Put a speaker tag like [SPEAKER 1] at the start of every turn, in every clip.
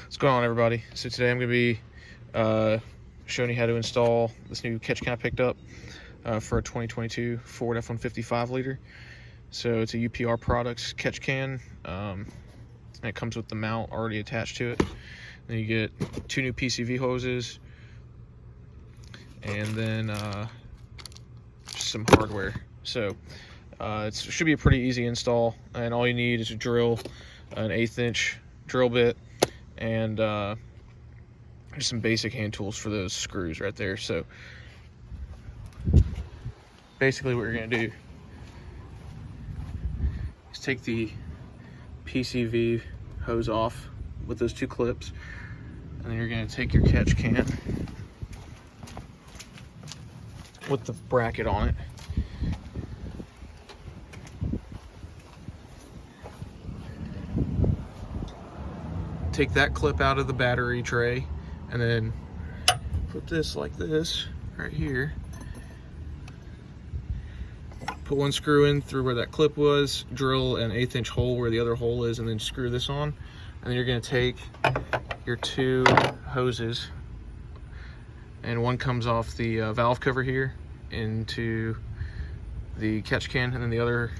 [SPEAKER 1] What's going on, everybody? So today I'm going to be showing you how to install this new catch can I picked up for a 2022 Ford F-150 5-liter. So it's a UPR Products catch can, and it comes with the mount already attached to it. Then you get 2 new PCV hoses, and then just some hardware. So it should be a pretty easy install, and all you need is a drill, an 1/8 inch drill bit, and just some basic hand tools for those screws right there. So basically what you're going to do is take the PCV hose off with those 2 clips, and then you're going to take your catch can with the bracket on it, take that clip out of the battery tray, and then put this like this right here. Put 1 screw in through where that clip was, drill an 1/8 inch hole where the other hole is, and then screw this on. And then you're going to take your 2 hoses, and one comes off the valve cover here into the catch can, and then the other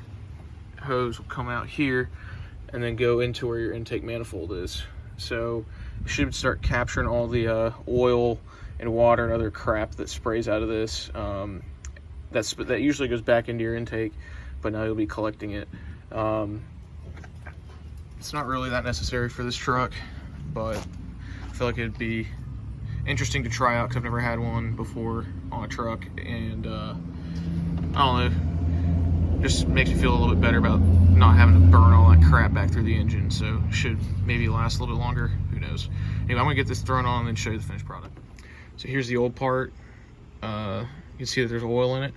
[SPEAKER 1] hose will come out here and then go into where your intake manifold is. So you should start capturing all the oil and water and other crap that sprays out of this. That usually goes back into your intake, but now you'll be collecting it. It's not really that necessary for this truck, but I feel like it'd be interesting to try out because I've never had one before on a truck, and I don't know, just makes me feel a little bit better about not having to burn all that crap back through the engine. So it should maybe last a little bit longer, who knows. Anyway, I'm gonna get this thrown on and then show you the finished product. So here's the old part. You can see that there's oil in it,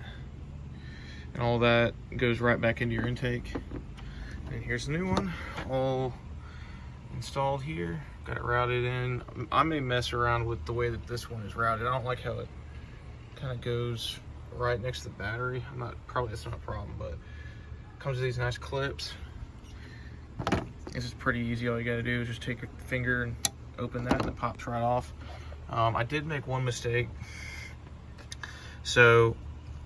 [SPEAKER 1] and all that goes right back into your intake. And here's the new one, all installed here. Got it routed in. I may mess around with the way that this one is routed. I don't like how it kind of goes right next to the battery. Probably that's not a problem, but it comes with these nice clips. This is pretty easy. All you got to do is just take your finger and open that, and it pops right off. I did make one mistake. So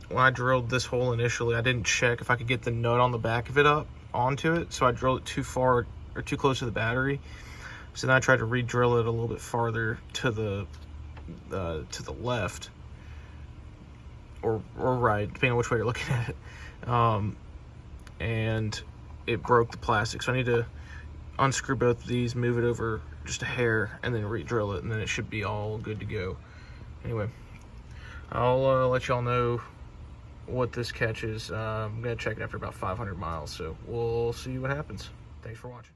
[SPEAKER 1] when I drilled this hole initially, I didn't check if I could get the nut on the back of it up onto it. So I drilled it too far or too close to the battery. So then I tried to re-drill it a little bit farther to the left or right, depending on which way you're looking at it. And it broke the plastic. So I need to unscrew both of these, move it over just a hair, and then re-drill it, and then it should be all good to go. Anyway, I'll let y'all know what this catches. I'm gonna check it after about 500 miles, so we'll see what happens. Thanks for watching.